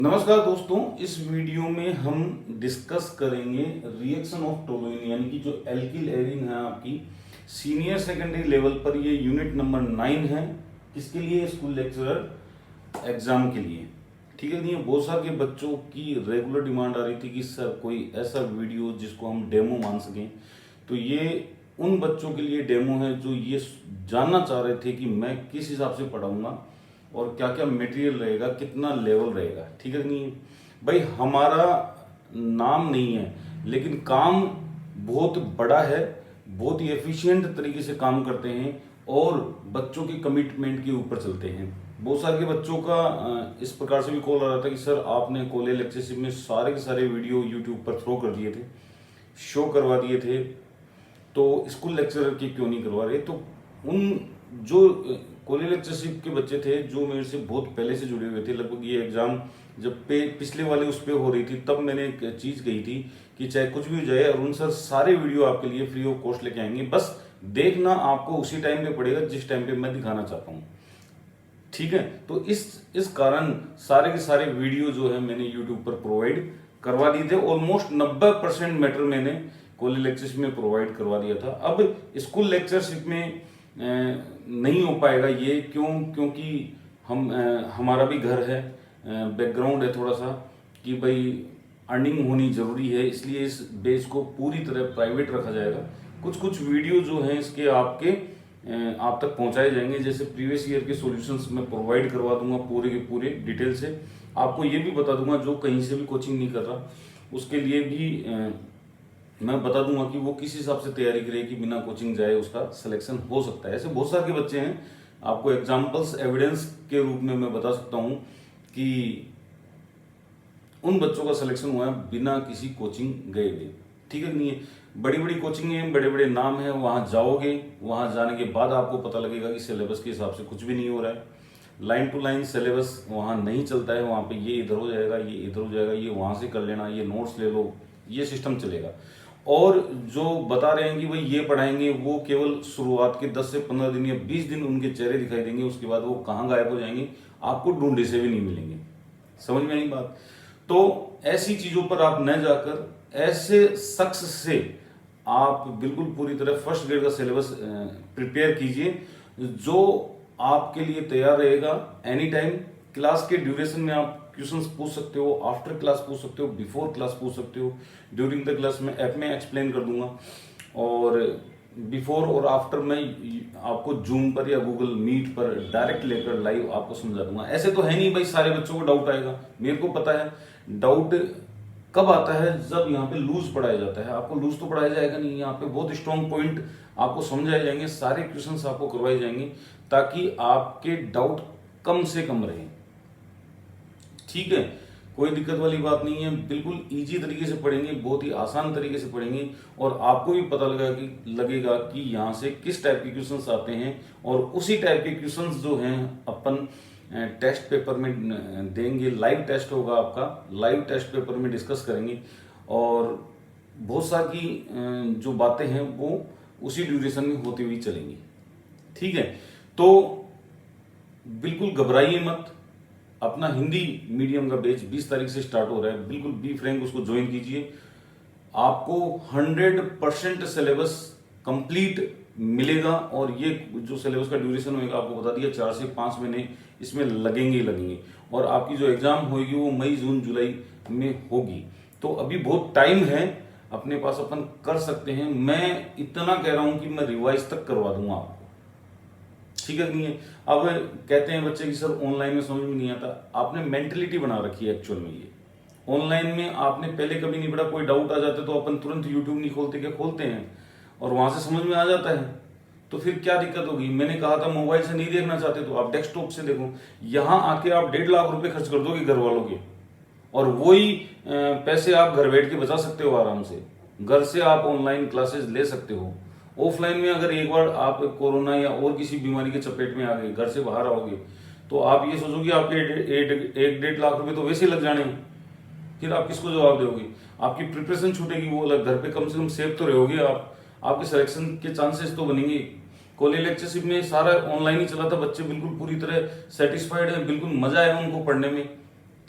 नमस्कार दोस्तों, इस वीडियो में हम डिस्कस करेंगे रिएक्शन ऑफ टोलुइन यानी कि जो एल्किल एरीन है आपकी सीनियर सेकेंडरी लेवल पर। ये यूनिट नंबर 9 है। किसके लिए? स्कूल लेक्चरर एग्जाम के लिए। ठीक है। नहीं, बहुत सारे बच्चों की रेगुलर डिमांड आ रही थी कि सर कोई ऐसा वीडियो जिसको हम डेमो मान सकें। तो ये उन बच्चों के लिए डेमो है जो ये जानना चाह रहे थे कि मैं किस हिसाब से पढ़ाऊंगा और क्या क्या मटेरियल रहेगा, कितना लेवल रहेगा। ठीक है। नहीं भाई, हमारा नाम नहीं है लेकिन काम बहुत बड़ा है, बहुत ही एफिशिएंट तरीके से काम करते हैं और बच्चों के कमिटमेंट के ऊपर चलते हैं। बहुत सारे बच्चों का इस प्रकार से भी कॉल आ रहा था कि सर आपने कॉलेज लेक्चरशिप में सारे के सारे वीडियो यूट्यूब पर थ्रो कर दिए थे, शो करवा दिए थे, तो स्कूल लेक्चरर के क्यों नहीं करवा रहे। तो उन जो कॉलेज लेक्चरशिप के बच्चे थे जो मेरे से बहुत पहले से जुड़े हुए थे, लगभग ये एग्जाम जब पिछले वाले उस पर हो रही थी तब मैंने एक चीज़ कही थी कि चाहे कुछ भी हो जाए अरुण सर सारे वीडियो आपके लिए फ्री ऑफ कॉस्ट लेके आएंगे, बस देखना आपको उसी टाइम पे पड़ेगा जिस टाइम पे मैं दिखाना चाहता हूँ। ठीक है। तो इस कारण सारे के सारे वीडियो जो है मैंने यूट्यूब पर प्रोवाइड करवा दिए थे। ऑलमोस्ट 90% मैटर मैंने कॉलेज लेक्चरशिप में प्रोवाइड करवा दिया था। अब स्कूल लेक्चरशिप में नहीं हो पाएगा ये, क्योंकि हमारा भी घर है, बैकग्राउंड है थोड़ा सा कि भाई अर्निंग होनी जरूरी है, इसलिए इस बेस को पूरी तरह प्राइवेट रखा जाएगा। कुछ कुछ वीडियो जो हैं इसके आप तक पहुंचाए जाएंगे। जैसे प्रीवियस ईयर के सॉल्यूशंस मैं प्रोवाइड करवा दूंगा पूरे के पूरे डिटेल से। आपको ये भी बता दूंगा जो कहीं से भी कोचिंग नहीं कर रहा उसके लिए भी मैं बता दूंगा कि वो किस हिसाब से तैयारी करे कि बिना कोचिंग जाए उसका सिलेक्शन हो सकता है। ऐसे बहुत सारे बच्चे हैं, आपको एग्जाम्पल्स एविडेंस के रूप में मैं बता सकता हूं कि उन बच्चों का सिलेक्शन हुआ है बिना किसी कोचिंग गए हुए। ठीक है। नहीं है, बड़ी बड़ी कोचिंग है, बड़े बड़े नाम है, वहां जाओगे, वहां जाने के बाद आपको पता लगेगा कि सिलेबस के हिसाब से कुछ भी नहीं हो रहा है। लाइन टू लाइन सिलेबस वहां नहीं चलता है। वहां पे ये इधर हो जाएगा, ये इधर हो जाएगा, ये वहां से कर लेना, ये नोट्स ले लो, ये सिस्टम चलेगा। और जो बता रहे हैं कि भाई ये पढ़ाएंगे, वो केवल शुरुआत के 10 से 15 दिन या 20 दिन उनके चेहरे दिखाई देंगे, उसके बाद वो कहाँ गायब हो जाएंगे, आपको ढूंढे से भी नहीं मिलेंगे। समझ में आई बात? तो ऐसी चीजों पर आप न जाकर ऐसे शख्स से आप बिल्कुल पूरी तरह फर्स्ट ग्रेड का सिलेबस प्रिपेयर कीजिए जो आपके लिए तैयार रहेगा। एनी टाइम क्लास के ड्यूरेशन में आप क्वेश्चंस पूछ सकते हो, आफ्टर क्लास पूछ सकते हो, बिफोर क्लास पूछ सकते हो, ड्यूरिंग द क्लास में ऐप में एक्सप्लेन कर दूंगा, और बिफोर और आफ्टर में आपको जूम पर या गूगल मीट पर डायरेक्ट लेकर लाइव आपको समझा दूंगा। ऐसे तो है नहीं भाई सारे बच्चों को डाउट आएगा, मेरे को पता है। डाउट कब आता है? जब यहाँ पे लूज पढ़ाया जाता है। आपको लूज तो पढ़ाया जाएगा नहीं, यहाँ पे बहुत स्ट्रॉन्ग पॉइंट आपको समझाए जाएंगे, सारे क्वेश्चंस आपको करवाए जाएंगे ताकि आपके डाउट कम से कम रहे। ठीक है, कोई दिक्कत वाली बात नहीं है, बिल्कुल इजी तरीके से पढ़ेंगे, बहुत ही आसान तरीके से पढ़ेंगे और आपको भी पता लगेगा कि यहाँ से किस टाइप के क्वेश्चंस आते हैं और उसी टाइप के क्वेश्चंस जो हैं अपन टेस्ट पेपर में देंगे। लाइव टेस्ट होगा आपका, लाइव टेस्ट पेपर में डिस्कस करेंगे और बहुत सारी जो बातें हैं वो उसी ड्यूरेशन में होती हुई चलेंगी। ठीक है, तो बिल्कुल घबराइए मत। अपना हिंदी मीडियम का बैच 20 तारीख से स्टार्ट हो रहा है, बिल्कुल बी फ्रैंक उसको ज्वाइन कीजिए। आपको 100% सिलेबस कंप्लीट मिलेगा और ये जो सिलेबस का ड्यूरेशन होगा आपको बता दिया 4 से 5 महीने इसमें लगेंगे ही लगेंगे और आपकी जो एग्जाम होगी वो मई जून जुलाई में होगी। तो अभी बहुत टाइम है अपने पास, अपन कर सकते हैं। मैं इतना कह रहा हूं कि मैं रिवाइज तक करवा दूंगा आपको। ठीक है। नहीं है, अब कहते हैं बच्चे कि सर ऑनलाइन में समझ में नहीं आता। आपने मेंटेलिटी बना रखी है एक्चुअल में। ये ऑनलाइन में आपने पहले कभी नहीं पढ़ा, कोई डाउट आ जाता तो अपन तुरंत यूट्यूब नहीं खोलते, क्या खोलते हैं और वहां से समझ में आ जाता है। तो फिर क्या दिक्कत होगी? मैंने कहा था मोबाइल से नहीं देखना चाहते तो आप डेस्कटॉप से देखो। यहां आके आप 1.5 लाख रुपए खर्च कर दोगे घर वालों के और वही पैसे आप घर बैठ के बचा सकते हो आराम से। घर से आप ऑनलाइन क्लासेस ले सकते हो। ऑफलाइन में अगर एक बार आप कोरोना या और किसी बीमारी के चपेट में आ गए, घर से बाहर आओगे, तो आप ये सोचोगे आपके 1.5 लाख रुपए तो वैसे ही लग जाने, फिर आप किसको जवाब दोगे? आपकी प्रिपरेशन छूटेगी, वो अलग। घर पे कम से कम सेफ तो रहोगे आप, आपके सिलेक्शन के चांसेस तो बनेंगे। कॉलेज लेक्चरशिप में सारा ऑनलाइन ही चला था, बच्चे बिल्कुल पूरी तरह सेटिस्फाइड है, बिल्कुल मजा आया उनको पढ़ने में।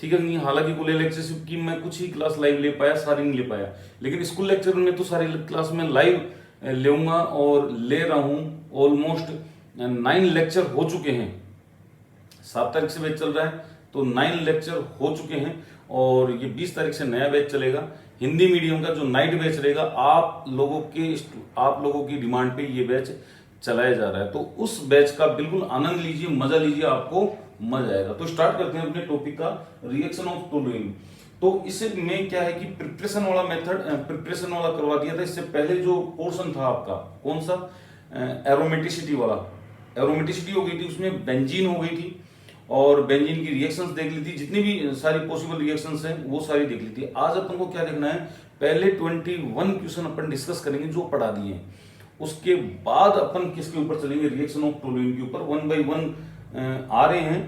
ठीक है नहीं। हालांकि कुल लेक्चरशिप की मैं कुछ ही क्लास लाइव ले पाया, सारी नहीं ले पाया, लेकिन स्कूल लेक्चर में तो सारी क्लास में लाइव लेऊंगा और ले रहा हूँ। ऑलमोस्ट 9 लेक्चर हो चुके हैं। 7 तारीख से बैच चल रहा है तो 9 लेक्चर हो चुके हैं और ये 20 तारीख से नया बैच चलेगा। हिंदी मीडियम का जो नाइट बैच रहेगा, आप लोगों की डिमांड पे ये बैच चलाया जा रहा है, तो उस बैच का बिल्कुल आनंद लीजिए, मजा लीजिए, आपको मजा आएगा। तो स्टार्ट करते हैं अपने टॉपिक का, रिएक्शन ऑफ टोलुइन। तो इसमें क्या है कि प्रिपरेशन वाला मेथड, प्रिपरेशन वाला करवा दिया था। इससे पहले जो पोर्शन था आपका, कौन सा, एरोमेटिसिटी वाला, एरोमेटिसिटी हो गई थी, उसमें बेंजीन हो गई थी और बेंजीन की रिएक्शंस देख ली थी, जितनी भी सारी पॉसिबल रिएक्शंस हैं वो सारी देख ली थी। आज अपन को क्या देखना है, पहले 21 क्वेश्चन अपन डिस्कस करेंगे जो पढ़ा दिए हैं, उसके बाद अपन किसके ऊपर चलेंगे, रिएक्शन ऑफ टोलुइन के ऊपर। 1 बाय 1 आ रहे हैं,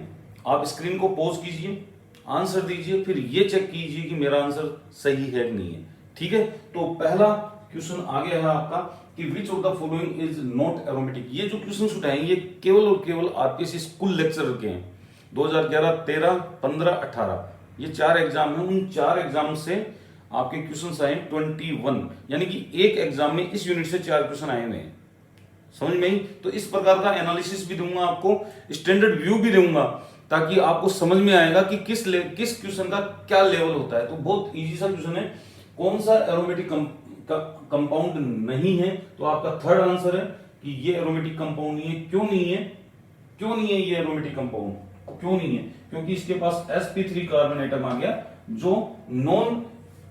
आप स्क्रीन को पॉज कीजिए, आंसर दीजिए, फिर ये चेक कीजिए कि मेरा आंसर सही है कि नहीं है। ठीक है, तो पहला क्वेश्चन आ गया है आपका कि which of the following is not aromatic. ये जो क्वेश्चन उठाए ये केवल और केवल आरपीएससी स्कूल लेक्चर के हैं, 2011, 13, 15, 18, ये 4 एग्जाम है। उन 4 एग्जाम से आपके क्वेश्चन आए 21, यानी कि एक एग्जाम में इस यूनिट से 4 क्वेश्चन आए हुए हैं। समझ में ही? तो इस प्रकार का एनालिसिस भी दूंगा आपको, स्टैंडर्ड व्यू भी दूंगा, ताकि आपको समझ में आएगा कि किस क्वेश्चन का क्या लेवल होता है। तो बहुत इजी सा क्वेश्चन है, कौन सा एरोमेटिक कंपाउंड नहीं है, तो आपका थर्ड आंसर है कि ये एरोमेटिक कंपाउंड नहीं है। क्यों नहीं है? क्यों नहीं है ये एरोमेटिक कंपाउंड? क्यों नहीं है? क्योंकि इसके पास sp3 कार्बन एटम आ गया, जो नॉन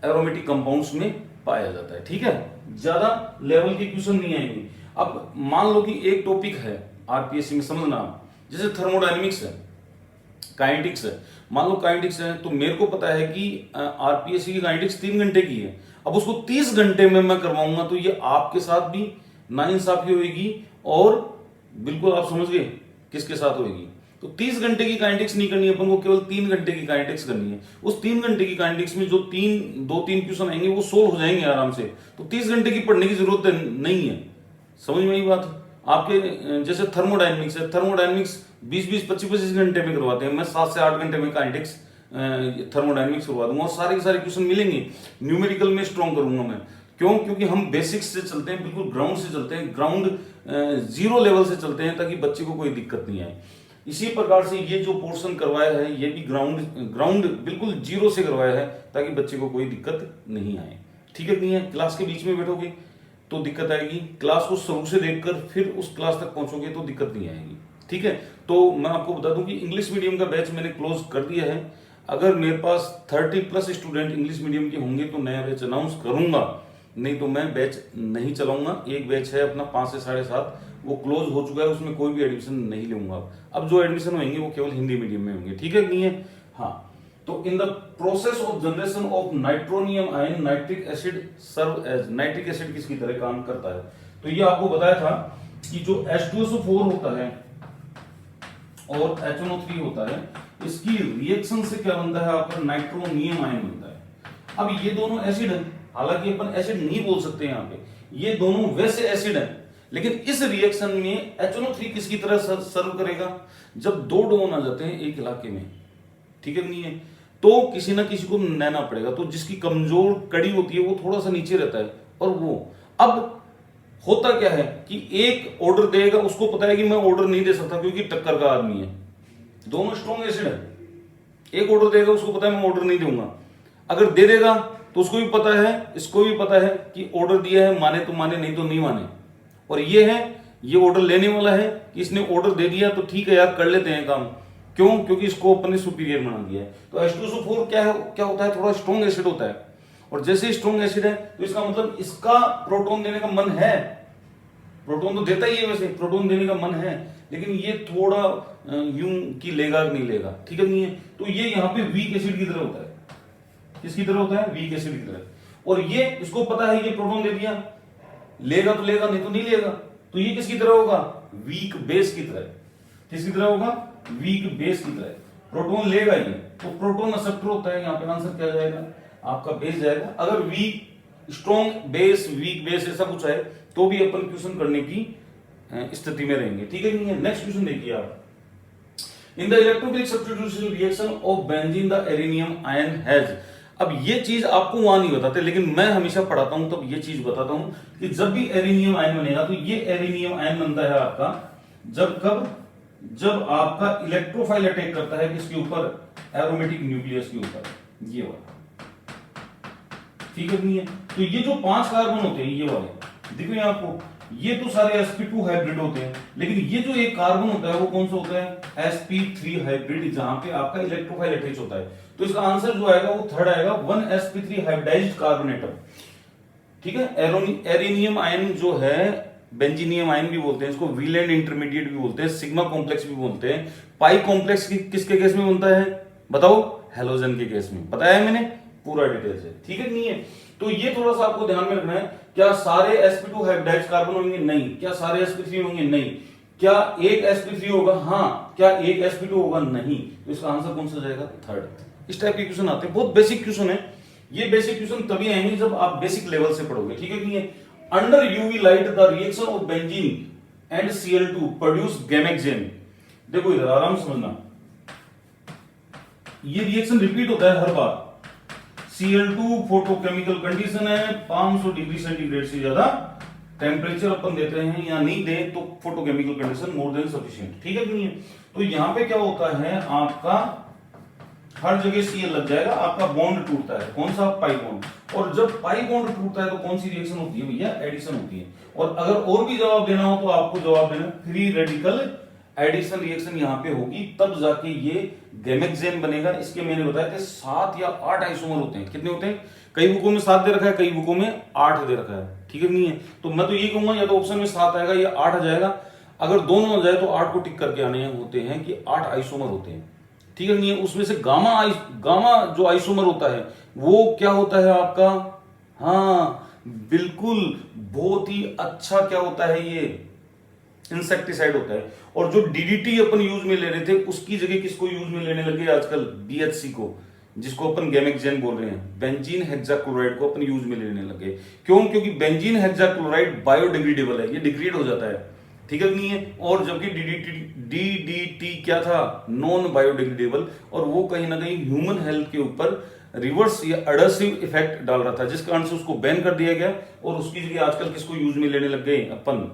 एरोमेटिक कंपाउंड्स में पाया जाता है। ठीक है, ज्यादा लेवल के क्वेश्चन नहीं आएंगे। अब मान लो कि एक टॉपिक है आरपीएससी में, समझना, जैसे थर्मोडायनेमिक्स है, काइनेटिक्स है। मान लो काइनेटिक्स है, तो मेरे को पता है कि आरपीएससी की काइनेटिक्स 3 घंटे की है। अब उसको 30 घंटे में मैं करवाऊंगा, तो ये आपके साथ भी नाइंसाफी होगी और बिल्कुल आप समझ गए किसके साथ होगी। तो 30 घंटे की काइनेटिक्स नहीं करनी है अपन को, केवल 3 घंटे की काइनेटिक्स करनी है। उस 3 घंटे की काइनेटिक्स में जो 2-3 क्वेश्चन आएंगे वो सोल्व हो जाएंगे आराम से। तो 30 घंटे की पढ़ने की जरूरत नहीं है। समझ में आई बात? आपके जैसे थर्मोडायनेमिक्स है, थर्मोडायनेमिक्स 20-20, 25-25 घंटे में करवाते हैं। मैं 7 से 8 घंटे में काइनेटिक्स थर्मोडायनेमिक्स करवा दूंगा और सारे के सारे क्वेश्चन मिलेंगे। न्यूमेरिकल में स्ट्रॉन्ग करूंगा मैं। क्यों? क्योंकि हम बेसिक्स से चलते हैं, बिल्कुल ग्राउंड से चलते हैं, ग्राउंड जीरो लेवल से चलते हैं, ताकि बच्चे को कोई दिक्कत नहीं आए। इसी प्रकार से ये जो पोर्शन करवाया है, ये भी ग्राउंड बिल्कुल जीरो से करवाया है, ताकि बच्चे को कोई दिक्कत नहीं आए। ठीक है, नहीं है? क्लास के बीच में बैठोगे तो दिक्कत आएगी, क्लास को शुरू से देखकर फिर उस क्लास तक पहुंचोगे तो दिक्कत नहीं आएगी। ठीक है, तो मैं आपको बता दूं कि इंग्लिश मीडियम का बैच मैंने क्लोज कर दिया है। अगर मेरे पास 30+ स्टूडेंट इंग्लिश मीडियम के होंगे तो नया बैच अनाउंस करूंगा, नहीं तो मैं बैच नहीं चलाऊंगा। एक बैच है अपना 5 से 7.5, वो क्लोज हो चुका है, उसमें कोई भी एडमिशन नहीं लूंगा। अब जो एडमिशन होंगे वो केवल हिंदी मीडियम में होंगे। ठीक है, नहीं है? हाँ, तो in the process of generation of nitronium ion, nitric acid serve as, nitric acid किसकी तरह काम करता है? तो ये आपको बताया था कि जो H2SO4 होता है और HNO3 होता है, इसकी रिएक्शन से क्या बनता है आपका? नाइट्रोनियम आयन बनता है। अब ये दोनों एसिड है, हालांकि अपन एसिड नहीं बोल सकते यहाँ पे, ये दोनों वैसे एसिड है, लेकिन इस रिएक्शन में HNO3 किसकी तरह सर्व करेगा? जब 2 डोन आ जाते हैं एक इलाके में, ठीक है, नहीं है, तो किसी ना किसी को नैना पड़ेगा। तो जिसकी कमजोर कड़ी होती है वो थोड़ा सा नीचे रहता है, और वो अब होता क्या है कि एक ऑर्डर देगा, उसको पता है कि मैं ऑर्डर नहीं दे सकता क्योंकि टक्कर का आदमी है, दोनों स्ट्रॉन्ग एसिड है। एक ऑर्डर देगा, उसको पता है मैं ऑर्डर नहीं दूंगा। अगर दे देगा तो उसको भी पता है, इसको भी पता है कि ऑर्डर दिया है, माने तो माने, नहीं तो नहीं माने। और ये है, ये ऑर्डर लेने वाला है कि इसने ऑर्डर दे दिया तो ठीक है यार, कर लेते हैं काम। क्यों? क्योंकि इसको अपने सुपीरियर बना दिया है। तो H2SO4 क्या है, क्या होता है? थोड़ा स्ट्रॉन्ग एसिड होता है, और जैसे ही स्ट्रॉन्ग एसिड है तो इसका मतलब इसका प्रोटॉन देने का मन है। प्रोटॉन तो देता ही है, वैसे प्रोटॉन देने का मन है, लेकिन ये थोड़ा यूं की लेगा नहीं लेगा, ठीक है, नहीं है? तो ये यहाँ पे वीक एसिड की तरह होता है। किसकी तरह होता है? वीक एसिड की तरह। और ये, इसको पता है ये प्रोटॉन दे दिया, लेगा तो लेगा, नहीं तो नहीं लेगा। तो ये किसकी तरह होगा? वीक बेस की तरह। किसकी तरह होगा? वीक बेस की तरह। प्रोटॉन लेगा ये, तो प्रोटॉन एक्सेप्टर होता है। यहाँ पे आंसर क्या जाएगा आपका? बेस जाएगा। अगर weak, strong base, weak base ऐसा कुछ है तो भी अपन क्वेश्चन करने की स्थिति में रहेंगे। ठीक है, नहीं है? नेक्स्ट क्वेश्चन देखिए आप, in the electrophilic substitution reaction of benzene the arenium ion has. अब ये चीज आपको वहां नहीं बताते, लेकिन मैं हमेशा पढ़ाता हूं, तब ये चीज बताता हूं कि जब भी एरिनियम आयन बनेगा तो ये एरिनियम आयन बनता है आपका जब आपका इलेक्ट्रोफाइल अटैक करता है किसके ऊपर, एरोमेटिक न्यूक्लियस के ऊपर, ये वाला, ठीक है नहीं है। तो ये जो 5 कार्बन होते हैं ये वाले देखो यहाँ आपको, ये तो सारे sp2 हाइब्रिड होते हैं, लेकिन ये जो एक कार्बन होता है वो कौन सा होता है, sp3 हाइब्रिड, जहां पे आपका इलेक्ट्रोफाइल अटैच होता है। तो इसका आंसर जो आएगा वो थर्ड आएगा, 1sp3 हाइब्रिडाइज्ड कार्बन एटम, ठीक है। एरिनियम आयन जो है, बेंजीनियम आयन भी बोलते हैं इसको, वीलैंड इंटरमीडिएट भी बोलते हैं, सिग्मा कॉम्प्लेक्स भी बोलते हैं। पाई कॉम्प्लेक्स किसके केस में बनता है बताओ, हेलोजन के केस में, बताया है मैंने पूरा डिटेल से, ठीक है नहीं है। तो ये थोड़ा सा आपको ध्यान में रखना है, क्या सारे sp2 हाइब्रिडाइज्ड कार्बन होंगे, नहीं। क्या सारे sp3 होंगे, नहीं। क्या एक sp3 होगा, हाँ। क्या एक sp2 होगा, नहीं। तो इसका आंसर कौन सा जाएगा, थर्ड। इस टाइप के क्वेश्चन आते हैं, बहुत बेसिक क्वेश्चन है ये। बेसिक क्वेश्चन तभी आएंगे जब आप बेसिक लेवल से पढ़ोगे, ठीक है नहीं है। Under UV light the reaction of benzene and Cl2 produce gammexane. देखो इधर आराम समझना, ये रिएक्शन रिपीट होता है हर बार। Cl2 फोटोकेमिकल कंडीशन है, 500 डिग्री सेंटीग्रेड से ज्यादा टेम्परेचर अपन देते हैं या नहीं दे तो photochemical condition more than sufficient, ठीक है नहीं है। तो यहां पे क्या होता है, आपका हर जगह Cl लग जाएगा, आपका बॉन्ड टूटता है, कौन सा, पाई बॉन्ड। और जब पाई बॉन्ड टूटता है तो कौन सी रिएक्शन होती है भैया, एडिशन होती है। और अगर और भी जवाब देना हो तो आपको जवाब देना फ्री रेडिकल एडिशन रिएक्शन यहां पे होगी, तब जाके ये गैमेक्सेन बनेगा। इसके मैंने बताया थे 7 या 8 आइसोमर होते हैं। कितने होते हैं, कई बुकों में 7 दे रखा है, कई बुकों में 8 दे रखा है, ठीक है नहीं है। तो मैं तो ये कहूंगा या तो ऑप्शन में 7 आएगा या 8 आ जाएगा। अगर दोनों आ जाए तो 8 को टिक करके आने होते हैं कि 8 आइसोमर होते हैं, ठीक है नहीं है। उसमें से गामा जो आइसोमर होता है वो क्या होता है आपका, हाँ बिल्कुल, बहुत ही अच्छा क्या होता है, ये इंसेक्टिसाइड होता है। और जो डीडीटी अपन यूज में ले रहे थे उसकी जगह किसको यूज में लेने लगे आजकल, बीएचसी को, जिसको अपन गैमेक्सेन बोल रहे हैं, बेंजीन हेक्साक्लोराइड को अपन यूज में लेने लगे। क्यों, क्योंकि बेंजीन हेक्साक्लोराइड बायोडिग्रेडेबल है, ये डिग्रेड हो जाता है, ठीक है नहीं है। और जबकि डीडीटी क्या था, नॉन बायोडिग्रेडेबल, और वो कहीं ना कहीं ह्यूमन हेल्थ के ऊपर रिवर्स या एडर्सिव इफेक्ट डाल रहा था, जिस कारण से उसको बैन कर दिया गया। और उसकी जगह आजकल किसको यूज में लेने लग गए, अपन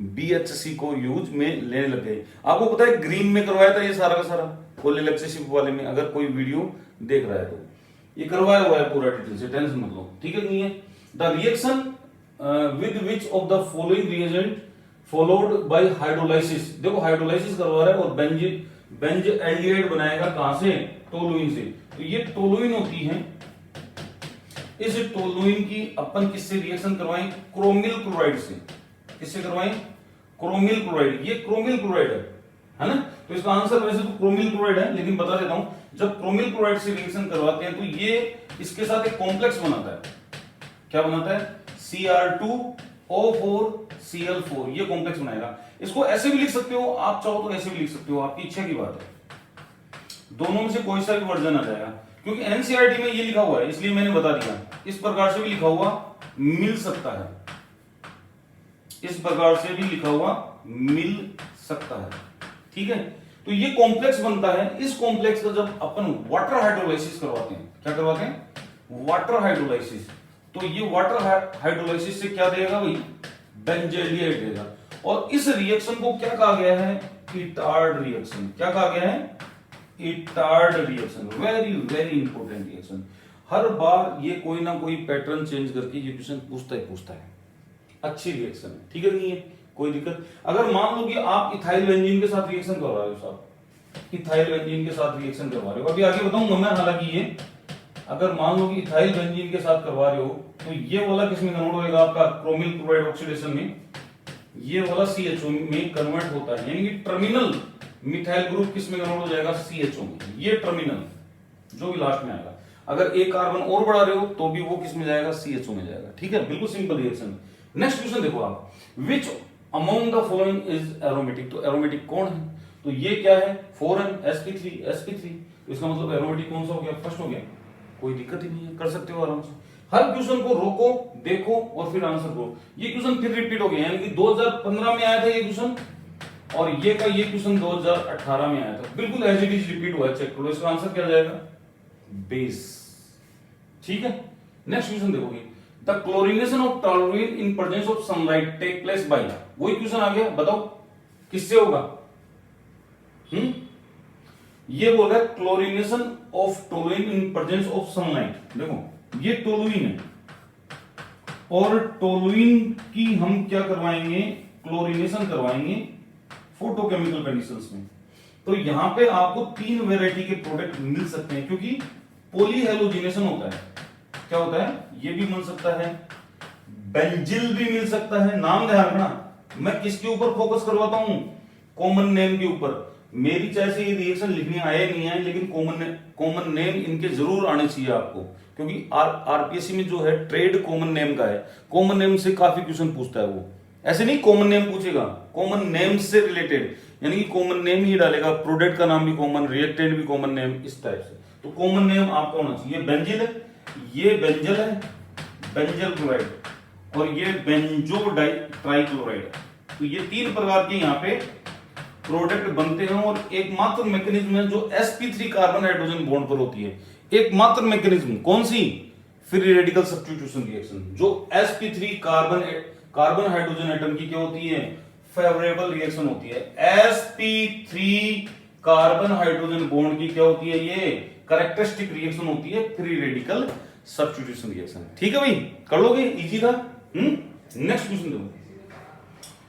बीएचसी को यूज में लेने लग गए। आपको पता है ग्रीन में करवाया था ये सारा का सारा कोलेलेक्सिसिव वाले में, अगर कोई वीडियो देख रहा है तो ये करवाया हुआ है पूरा डिटेल से, टेंशन मत लो, ठीक है नहीं है। The reaction with which of the following reagent followed by hydrolysis. देखो हाइड्रोलाइसिस करवा रहा है और बेंज एल्डिहाइड बनाएगा कहां से, टोलुइन से। तो ये टोलुइन होती है, इस टोलुइन की अपन किससे रिएक्शन करवाएं, क्रोमिल क्लोराइड से। किससे करवाएं, क्रोमिल क्लोराइड। ये क्रोमिल क्लोराइड है ना। तो इसका आंसर वैसे तो क्रोमिल क्लोराइड है, लेकिन बता देता हूं, जब क्रोमिल क्लोराइड से रिएक्शन करवाते हैं तो ये इसके साथ एक कॉम्प्लेक्स बनाता है। क्या बनाता है, Cr2O4 Cl4, ये कॉम्प्लेक्स बनाएगा। इसको ऐसे भी लिख सकते हो आप, चाहो तो ऐसे भी लिख सकते हो, आपकी इच्छा की बात है। दोनों में से कोई सा भी वर्जन आ जाएगा, क्योंकि एनसीईआरटी में ये लिखा हुआ है इसलिए मैंने बता दिया। इस प्रकार से भी लिखा हुआ मिल सकता है, इस प्रकार से भी लिखा हुआ मिल सकता है, ठीक है। तो ये कॉम्प्लेक्स बनता है। इस कॉम्प्लेक्स का जब अपन वाटर हाइड्रोलाइसिस करवाते हैं, क्या करवाते हैं, वाटर हाइड्रोलाइसिस, तो ये वाटर हाइड्रोलाइसिस से क्या देगा भाई, बेंजोएल्डिहाइड देगा। और इस रिएक्शन को क्या कहा गया है, इटार्ड रिएक्शन। क्या कहा गया है, Etard reaction. Very very important reaction. हर बार ये कोई ना कोई पैटर्न चेंज करके ये क्वेश्चन पूछता है। अच्छी रिएक्शन है, ठीक है नहीं है, कोई दिक्कत। अगर मान लो कि आप इथाइल बेंजीन के साथ रिएक्शन करवा रहे हो साहब, इथाइल बेंजीन के साथ रिएक्शन करवा रहे हो, अभी आगे बताऊंगा मैं, हालांकि ये अगर मान लो कि इथाइल बेंजीन के साथ करवा रहे हो तो ये वाला किसमें कन्वर्ट होगा आपका, क्रोमिल क्लोराइड ऑक्सीडेशन में, ये वाला CHO में कन्वर्ट होता है, यानी कि टर्मिनल मिथाइल ग्रुप किसमें कन्वर्ट हो जाएगा, CHO में। ये टर्मिनल जो भी लास्ट में आएगा, अगर एक कार्बन और बढ़ा रहे हो तो भी वो किसमें जाएगा, CHO में जाएगा, ठीक है। बिल्कुल सिंपल रिएक्शन। नेक्स्ट क्वेश्चन देखो आप, which among the following is aromatic. तो एरोमेटिक कौन है, तो ये क्या है, 4n sp3 इसका मतलब एरोमेटिक कौन सा हो गया, फर्स्ट हो गया। कोई दिक्कत ही नहीं है, कर सकते हो आराम से। हर क्वेश्चन को रोको, देखो और फिर आंसर करो। ये क्वेश्चन फिर रिपीट हो गया, यानी कि 2015 में आया था ये क्वेश्चन, और ये का ये क्वेश्चन 2018 में आया था, बिल्कुल एज इट इज रिपीट हुआ है, चेक करो। इसका आंसर क्या जाएगा? बेस। ठीक है, नेक्स्ट क्वेश्चन देखोगे, the chlorination of toluene in presence of sunlight take place by, वही क्वेश्चन आ गया, बताओ किससे होगा? ये बोल रहा है chlorination of toluene in presence of sunlight. देखो ये टोलुइन है और टोलुइन की हम क्या करवाएंगे? क्लोरिनेशन करवाएंगे फोटोकेमिकल कंडीशंस में। तो यहां पे आपको 3 वैरायटी के प्रोडक्ट मिल सकते हैं, क्योंकि पॉलीहेलोजिनेशन होता है। क्या होता है? ये भी मिल सकता है, बेंजिल भी मिल सकता है। नाम ध्यान रखना, मैं किसके ऊपर फोकस करवाता हूं? कॉमन नेम के ऊपर। मेरी चाहे से ये रिएक्शन लिखने आए नहीं आए, लेकिन कॉमन नेम इनके जरूर आने चाहिए आपको, क्योंकि आरपीएससी में जो है ट्रेड कॉमन नेम का है। कॉमन नेम से काफी क्वेश्चन पूछता है वो, ऐसे नहीं कॉमन नेम पूछेगा, कॉमन नेम से रिलेटेड, यानी कि कॉमन नेम ही डालेगा, प्रोडक्ट का नाम भी कॉमन, रिएक्टेंट भी कॉमन नेम, इस टाइप से। तो कॉमन नेम आपका होना चाहिए। बेंजिल है, ये बेंजल है, बेंजल क्लोराइड, और ये बेंजोडाई ट्राइक्लोराइड है। तो ये 3 प्रकार के यहाँ पे प्रोडक्ट बनते हैं, और एकमात्र मैकेनिज्म है जो sp3 कार्बन हाइड्रोजन बॉन्ड पर होती है। एकमात्र मैकेनिज्म कौन सी? फ्री रेडिकल सब्स्टिट्यूशन रिएक्शन, जो sp3 कार्बन हाइड्रोजन एटम की क्या होती है? फेवरेबल रिएक्शन होती है। sp3 कार्बन हाइड्रोजन बॉन्ड की क्या होती है? ये कैरेक्टरिस्टिक रिएक्शन होती है, फ्री रेडिकल सब्स्टिट्यूशन रिएक्शन। ठीक है भाई, कर लोगे, इजी था। नेक्स्ट क्वेश्चन देखो,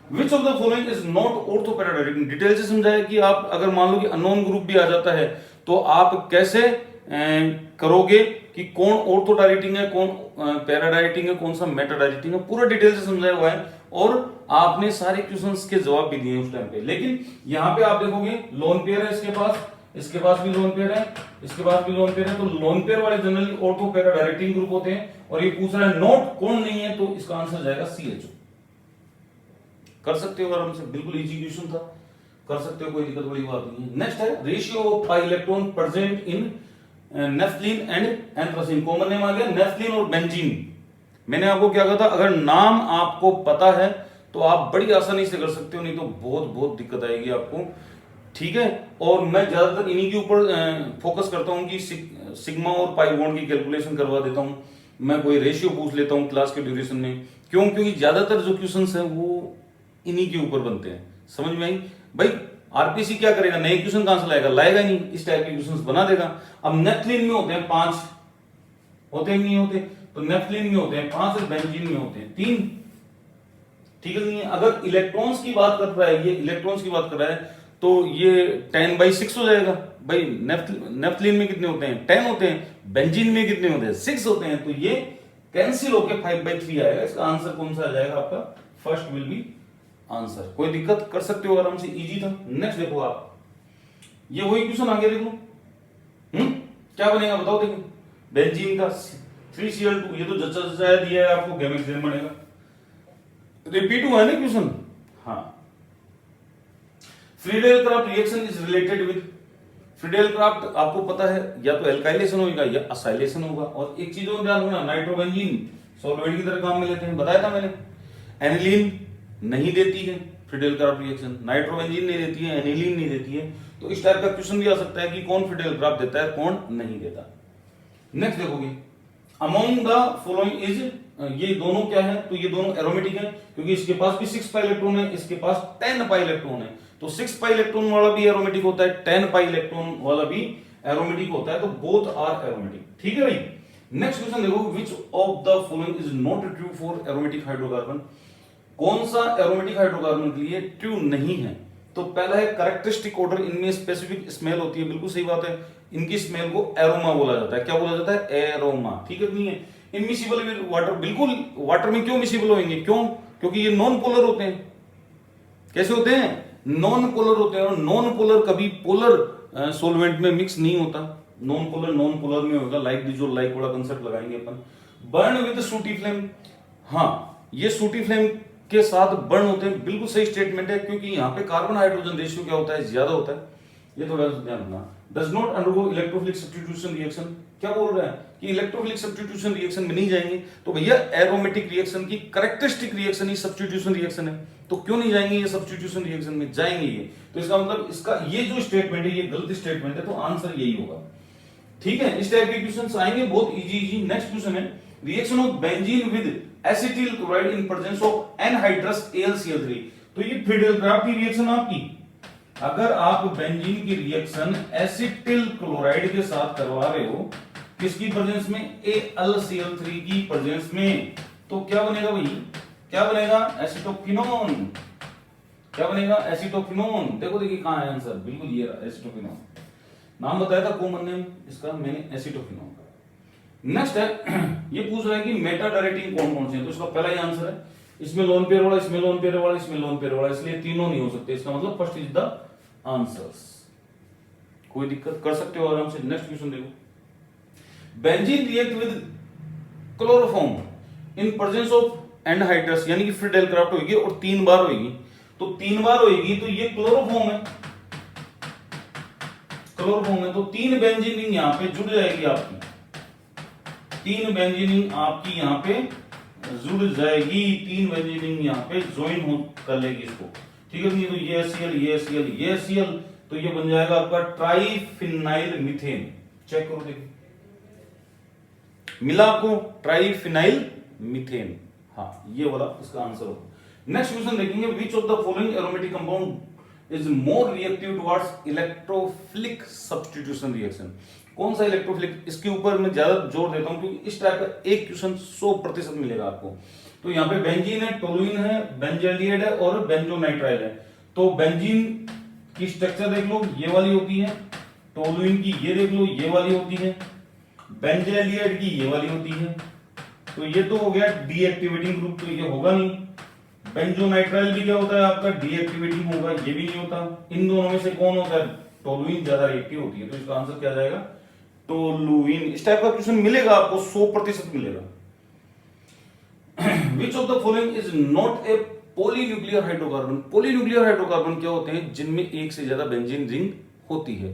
Which of the following is not orthoparaditic? Detail से समझाया कि आप अगर मान लो कि अननोन ग्रुप भी आ जाता है तो आप कैसे करोगे कि कौन ऑर्थोडायरेटिंग है, कौन पैराडायरेटिंग है, कौन सा मेटाडायरेटिंग है, पूरा डिटेल से समझाया हुआ है, और आपने सारे क्वेश्चंस के जवाब भी दिए उस टाइम पे। लेकिन यहाँ पे आप देखोगे लोन पेयर है इसके पास भी लोन पेयर है, इसके पास भी लोन पेयर है, तो लोन पेयर वाले जनरली ऑर्थो पैराडायरेटिंग ग्रुप होते हैं। और ये पूछ रहा है नोट कौन नहीं है, तो इसका आंसर जाएगा CHO। कर सकते हो आराम से, बिल्कुल इजी क्वेश्चन था, कर सकते हो, कोई दिक्कत वाली बात नहीं है। नेक्स्ट है ratio of pi electron present in naphthalene and anthracene. Common name आ गया नेफ्थलीन और बेंजीन। मैंने आपको क्या कहा था, अगर नाम आपको पता है तो आप बड़ी आसानी से कर सकते हो, नहीं तो बहुत दिक्कत आएगी आपको। ठीक है, और मैं ज्यादातर इन्हीं के ऊपर फोकस करता हूं कि सिग्मा और पाई बॉन्ड की कैलकुलेशन करवा देता हूं, मैं कोई रेशियो पूछ लेता हूं क्लास के ड्यूरेशन में। क्यों? क्योंकि ज्यादातर जो क्वेश्चंस हैं वो इन्हीं के ऊपर बनते हैं। समझ में आई भाई? आरपीसी क्या करेगा, नए क्वेश्चन कहां से लाएगा? लाएगा नहीं, इस टाइप के क्वेश्चंस बना देगा। अब नेफ्थलीन में होते हैं 5, होते हैं नहीं होते? तो नेफ्थलीन में होते हैं 5 और बेंजीन में होते हैं 3। ठीक है नहीं है? अगर इलेक्ट्रॉन्स की बात कर रहा है, ये इलेक्ट्रॉन्स की बात कर रहा है, तो ये 10/6 हो जाएगा भाई। नेफ्थलीन में कितने होते हैं? 10 होते हैं। बेंजीन में कितने होते हैं? 6 होते हैं। तो ये कैंसिल होकर 5/3 आएगा। इसका आंसर कौन सा आ जाएगा आपका? First will be answer. कोई दिक्कत, कर सकते हो आराम से, इजी था। नेक्स्ट देखो आप, ये वही क्वेश्चन आ गया, देखो क्या बनेगा बताओ। देखो बेंजीन का 3Cl2, ये तो जच्चा दिया है आपको, गैमेक्सेन बनेगा। रिपीट हुआ है ना क्वेश्चन? हाँ। Friedel-craft reaction is related with, Friedel-craft आपको पता है या तो एल्काइलेशन होगा या असाइलेशन होगा। और एक चीज और ध्यान रखना, नाइट्रोबेंजीन सॉल्वेंट की तरह काम में लेते हैं, बताया था मैंने। एनिलीन नहीं देती है फ्रीडेल-क्राफ्ट रिएक्शन, नाइट्रोबेंजीन नहीं देती है, एनिलीन नहीं देती है। तो इस टाइप का क्वेश्चन भी आ सकता है कि कौन फ्रीडेल-क्राफ्ट देता है, कौन नहीं देता। नेक्स्ट देखोगे, अमोंग द फॉलोइंग इज, ये दोनों क्या है? तो ये दोनों एरोमेटिक है, क्योंकि इसके पास भी 6 पाई इलेक्ट्रॉन है, इसके पास 10 पाई इलेक्ट्रॉन है। तो 6 पाई इलेक्ट्रॉन वाला भी एरोमेटिक होता है, 10 पाई इलेक्ट्रॉन वाला भी एरोमेटिक होता है, तो बोथ आर एरोमेटिक। ठीक है भाई। नेक्स्ट क्वेश्चन देखो, which of the following is not true for aromatic hydrocarbon. कौन सा एरोमेटिक हाइड्रोकार्बन के लिए ट्रू नहीं है? तो पहला है कैरेक्टरिस्टिक ऑर्डर, इनमें स्पेसिफिक स्मेल होती है, बिल्कुल सही बात है। इनकी स्मेल को एरोमा बोला जाता है। क्या बोला जाता है? एरोमा। ठीक है नहीं है? इनमिसिबल वाटर, बिल्कुल वाटर में क्यों मिसिबल होंगे? क्यों? क्योंकि ये नॉन पोलर होते हैं। कैसे होते हैं? नॉन पोलर होते हैं। और नॉन पोलर कभी पोलर सोलवेंट में मिक्स नहीं होता। नॉन पोलर में होगा, लाइक जो लाइक वाला कंसेप्ट लगाएंगे अपन। बर्न विद सूटी फ्लेम, हाँ ये सूटी फ्लेम के साथ बर्न होते हैं, बिल्कुल सही स्टेटमेंट है, क्योंकि यहाँ पे कार्बन हाइड्रोजन रेशियो क्या होता है? ज्यादा होता है। ये थोड़ा ध्यान रखना। Does not undergo electrophilic substitution reaction. क्या बोल रहा है कि इलेक्ट्रोफिलिक सब्स्टिट्यूशन रिएक्शन में नहीं जाएंगे, तो भैया एरोमेटिक रिएक्शन की कैरेक्टरिस्टिक रिएक्शन ही सब्स्टिट्यूशन रिएक्शन है, तो क्यों नहीं जाएंगे ये सब्स्टिट्यूशन रिएक्शन में, जाएंगे ये। तो इसका मतलब इसका ये जो स्टेटमेंट है ये गलत स्टेटमेंट है, तो आंसर यही होगा। ठीक है, इस टाइप के क्वेश्चंस आएंगे बहुत इजी। नेक्स्ट क्वेश्चन है reaction of benzene with acetyl chloride in presence of anhydrous AlCl3। तो ये फ्रीडेलक्राफ्ट की रिएक्शन आपकी, अगर आप बेंजीन की रिएक्शन एसिटिल क्लोराइड के साथ करवा रहे हो, किसकी प्रेजेंस में, AlCl3 की प्रेजेंस में, तो क्या बनेगा भाई, क्या बनेगा, एसिटोक्विनोन। क्या बनेगा, एसिटोक्विनोन। देखो देखिए कहां है आंसर, बिल्कुल ये रहा, एसिटोक्विनोन। नाम बताया था कॉमन नेम इसका मैंने, एसिटोक्विनोन। नेक्स्ट है ये पूछ रहा है कि मेटा डायरेक्टिंग कौन कौन से हैं, तो इसका पहला ही आंसर है, इसमें लोन पेयर वाला, इसमें लोन पेयर वाला, इसमें लोन पेयर वाला, इसलिए तीनों नहीं हो सकते। इसका मतलब फर्स्ट इज द आंसर्स। कोई दिक्कत, कर सकते हो आराम से। नेक्स्ट क्वेश्चन देखो, benzene react with chloroform in presence of anhydrous, यानी कि फ्रीडेलक्राफ्ट होगी और 3 बार होगी, तो 3 बार होगी तो ये क्लोरोफॉर्म है, क्लोरोफॉर्म है, तो 3 बेंजीन रिंग यहां पे जुड़ जाएगी आपकी, 3 बेंजीन रिंग आपकी यहां पे जुड़ जाएगी, 3 बेंजीन रिंग यहां पे ज्वाइन हो कर लेगी इसको। ठीक है, तो ये HCl, ये HCl, ये HCl, तो ये बन जाएगा आपका ट्राइफिनाइल मीथेन। चेक करो देखिए, मिला आपको ट्राइफिनाइल मीथेन, हाँ ये वाला इसका आंसर होगा। नेक्स्ट क्वेश्चन देखेंगे, which of the following aromatic compound is more reactive towards electrophilic substitution reaction. कौन सा इलेक्ट्रोफिलिक, इसके ऊपर मैं ज्यादा जोर देता हूं क्योंकि इस टाइप का एक क्वेश्चन 100% मिलेगा आपको। तो यहाँ पे बेंजीन है, टोलुइन है, बेंजल्डिहाइड है और बेंजोनाइट्राइल है। तो बेंजीन की स्ट्रक्चर देख लो, ये वाली होती है, टोलुइन की ये देख लो, ये वाली होती है, बेंजल्डिहाइड की ये वाली होती है। तो ये तो हो गया डीएक्टिवेटिंग ग्रुप, तो ये होगा नहीं। बेंजोनाइट्राइल भी क्या होता है आपका, डीएक्टिवेटिंग होगा, ये भी नहीं होता। इन दोनों में से कौन होता है, टोलुइन ज्यादा रिएक्टिव होती है, तो इसका आंसर क्या जाएगा, टोलुइन। इस टाइप का क्वेश्चन मिलेगा आपको, 100% मिलेगा। Which of the following is not a polynuclear hydrocarbon. Polynuclear hydrocarbon क्या होते हैं, जिनमें एक से ज्यादा बेंजीन रिंग होती है।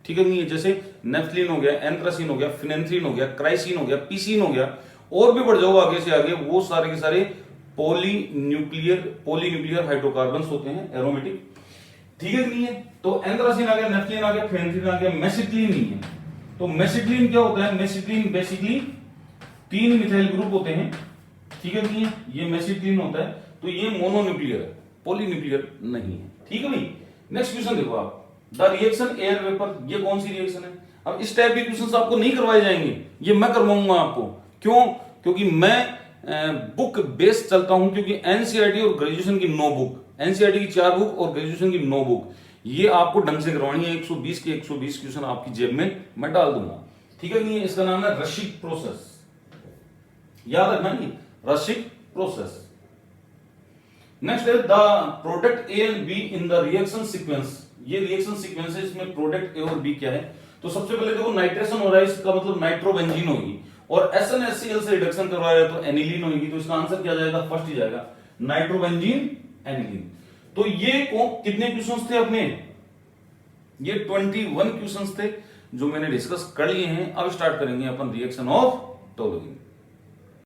ठीक है, नहीं है, जैसे नेफ्थलीन हो गया, एंथ्रासीन हो गया, फिनेंथ्रीन हो गया, क्राइसिन हो गया, पीसीन हो गया, और भी बढ़ जाओ आगे से आगे, वो सारे के सारे पॉलीन्यूक्लियर हाइड्रोकार्बन्स होते हैं एरोमेटिक। ठीक है, नहीं है, तो एंथ्रासीन आ गया, नेफ्थलीन आ गया, फिनेंथ्रीन आ गया, मेसिटिलीन नहीं है। तो मेसिटिलीन क्या होता है, मेसिटिलीन बेसिकली 3 मिथाइल ग्रुप होते हैं। ठीक है, नहीं है, ये मेसिटिलीन होता है, तो ये मोनोन्यूक्लियर है, पॉलीन्यूक्लियर नहीं है। ठीक है भाई। नेक्स्ट क्वेश्चन देखो आप, द रिएक्शन एयर वेपर, ये कौन सी रिएक्शन है। अब इस टाइप के क्वेश्चंस आपको नहीं करवाए जाएंगे, ये मैं करवाऊंगा आपको। क्यों, क्योंकि मैं बुक बेस्ड चलता हूं, क्योंकि एनसीईआरटी और ग्रेजुएशन की 9 बुक, एनसीईआरटी की 4 बुक और ग्रेजुएशन की 9 बुक, ये आपको ढंग से करवानी है। 120 के 120 क्वेश्चन आपकी जेब में मैं डाल दूंगा। ठीक है, नहीं है, इसका नाम है रशिक प्रोसेस, याद रखना, नहीं रशिक प्रोसेस। नेक्स्ट है the product A and be in the reaction sequence. ये रिएक्शन सीक्वेंस है, इसमें प्रोडक्ट ए और बी क्या है। तो सबसे पहले देखो नाइट्रेशन हो रहा है, इसका मतलब नाइट्रोबेंजीन होगी, और SnHCl से रिडक्शन करवा रहा है तो एनिलीन होगी। तो इसका आंसर क्या जाएगा, फर्स्ट ही जाएगा, नाइट्रोबेंजीन एनिलीन। तो ये कितने क्वेश्चंस थे अपने, ये 21 क्वेश्चंस थे जो मैंने डिस्कस कर लिए हैं। अब स्टार्ट करेंगे अपन रिएक्शन ऑफ टोलुइन।